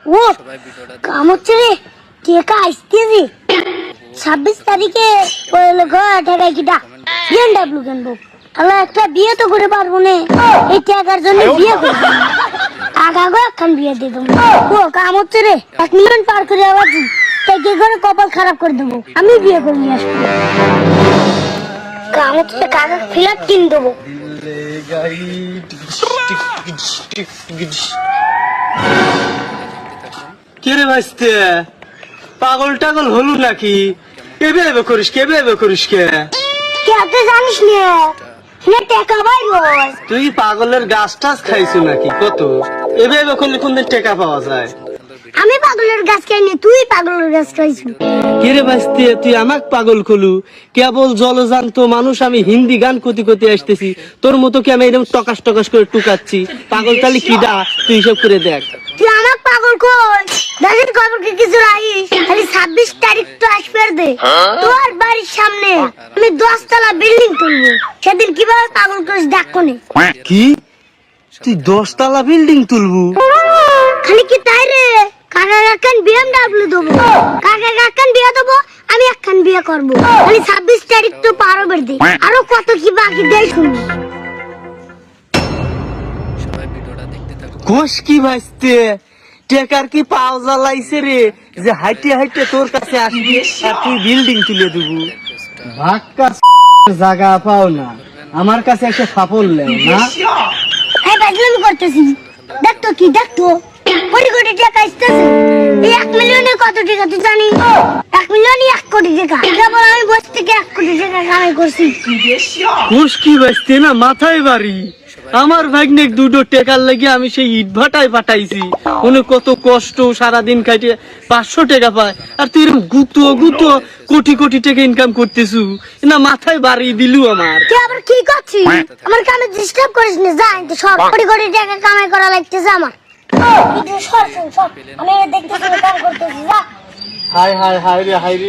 ও কাম হচ্ছে রে, টেকা আসতেছি 26 তারিখে পড়লে টেকা কিটা বিএমডব্লিউ কিনবো। আল্লাহ একটা বিয়ে তো করে পারবো না, এই টাকার জন্য বিয়ে করবো। আগাগো একখান বিয়ে দিয়ে দেবো। ও কাম হচ্ছে রে, 1 মিলিয়ন পার করে আবার টেকে করে কপাল খারাপ করে দেবো, আমি বিয়ে করে নিয়ে আসবো। কাম হচ্ছে কাকা ফ্ল্যাট কিনে দেবো। কে রে ভাইস্তে, পাগল টাগল হলু নাকি? কেবে এবে করিস কে কে জানিস না, না টাকা পাই রোজ। তুই পাগলের গাছ টাছ খাইছো নাকি? কত এবে এবে করলে কোন দিন টেকা পাওয়া যায়? আমি পাগলের গাছ খাইনি, তুই পাগলের গাছ খাইছিস। কে রে ভাইস্তে, তুই আমাক পাগল কলু? কেবল জলজান্ত মানুষ আমি হিন্দি গান কতি কতি আসতেছি, তোর মতো কি আমি এরকম টকাস টকাস করে টুকাচ্ছি? পাগল তালি কি ডা, তুই হিসাব করে দেখ। তুই আমাক পাগল কই? দেশের খবর কি কিছু রাখিস? খালি 26 তারিখ তো আসবে দে, তোর বাড়ির সামনে আমি 10 তলা বিল্ডিং তুলবো, সেদিন কিভাবে পাগল করিস দেখ কোনে। কি তুই 10 তলা বিল্ডিং তুলবু? খালি কি তাই রে, কাকার একখান বিএমডব্লিউ দেবো, কাকার একখান বিয়ে দেবো, আমি একখান বিয়ে করবো। খালি 26 তারিখ তো পার হবে দে, আরো কত কি বাকি দেয় শুনি। ঘোষ কি ভাইস্তে, টেকার কি পাও জ্বালাইছে রে যে হাইটে হাইটে তোর কাছে আসবি আর তুই বিল্ডিং তুলে দেবু? ভাক্কা জায়গা পাও না, আমার কাছে একটা সাফল লেও না। এই বাজলামি করতেছি, দেখতো কি দেখতো কোটি কোটি টাকা আসতেছে। এই 1 মিলিয়নে কত টাকা তুই জানি? 1 মিলিয়নই 1 কোটি টাকা। কেবল আমি বস থেকে 1 কোটি টাকা কামাই করছি। ঘোষ কি ভাইস্তে না মাথায় বাড়ি, আমার ভাগ্নে দুটো টেকার লাগি আমি সেই ইট ভাটায় পাঠাইছি, উনি কত কষ্ট সারাদিন খাইতে 500 টাকা পায়, আর তুই এরকম গুতো গুতো কোটি কোটি টাকা ইনকাম করতেছু, না মাথায় বাড়ি দিলু আমার। তুই আবার কি করছিস? আমার কামে ডিস্টার্ব করিস না, যা কিন্তু সব কোটি কোটি টাকা কামাই করা লাগতেছে আমার। কিন্তু সর সর, আমি দেখতেছি কাম করতেছি, যা। হাই হাই হাই রে হাই রে,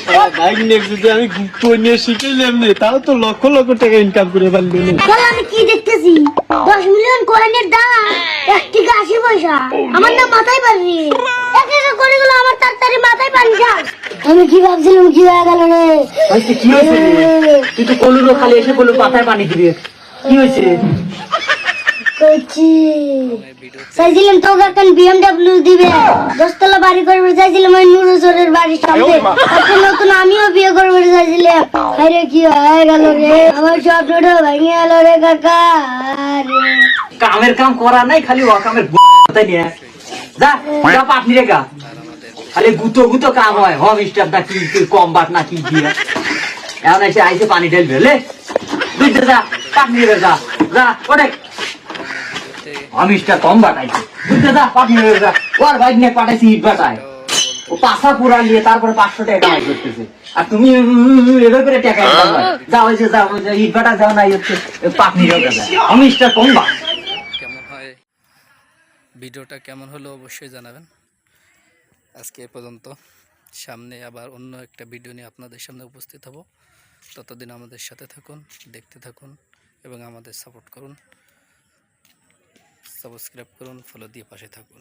সারা ভাগ্নে যদি আমি গুতো নিয়ে শিখাইলাম না, তাও তো লক্ষ লক্ষ টাকা ইনকাম করে পারলি না। চল আমি কি দেখতেছি, 10 মিলিয়ন কয়েনের দাম 1 টাকা 80 পয়সা। আমার না মাথায় পানি, এক এক করে গেল আমার তাড়াতাড়ি মাথায় পানি যায়। আমি কি ভাবছিলাম কি হয়ে গেল রে? ভাইস্তে কি হয়েছে রে? তুই তো কলুরো খালি এসে বললো পাতায় পানি দিবে, কি হয়েছে? কইছি চাইছিলাম তোকে এখন বিএমডব্লিউ দিবে, 10 তলা বাড়ি করবে চাইছিলাম ওই নুরুজোরের বাড়ির সামনে। এখন নতুন আমিও বিয়ে করবো চাইছিলাম, আরে কি হয়ে গেল রে, আমার স্বপ্নটা ভেঙে গেল রে কাকা। আরে কামের কাম করা নাই, খালি অকামের কথাই নিয়ে যা যা পাটনি রে গা, খালি গুতো গুতো কাম হয়। হোম স্টাফ না কি কম বাট না কি দিয়ে এখন এসে আইসে পানি ঢেলবে লে, বুঝতে যা পাটনি রে যা যা ওরে হোম স্টাফ কম বাটাইছে, বুঝতে যা পাটনি রে যা। ওর ভাই নিয়ে পাঠাইছি ইট বাটায়, ও পাশা পুরা নিয়ে তারপরে 500 টাকা কামাই করতেছে, আর তুমি এভাবে করে টাকা ইনকাম হয়। যা হয়েছে যা ইট বাটা যাও না হচ্ছে পাটনি রে যা হোম স্টাফ কম বাট। কেমন হয় ভিডিওটা, কেমন হলো অবশ্যই জানাবেন। আজকে এ পর্যন্ত, সামনে আবার অন্য একটা ভিডিও নিয়ে আপনাদের সামনে উপস্থিত হব। ততদিন আমাদের সাথে থাকুন, দেখতে থাকুন এবং আমাদের সাপোর্ট করুন, সাবস্ক্রাইব করুন, ফলো দিয়ে পাশে থাকুন।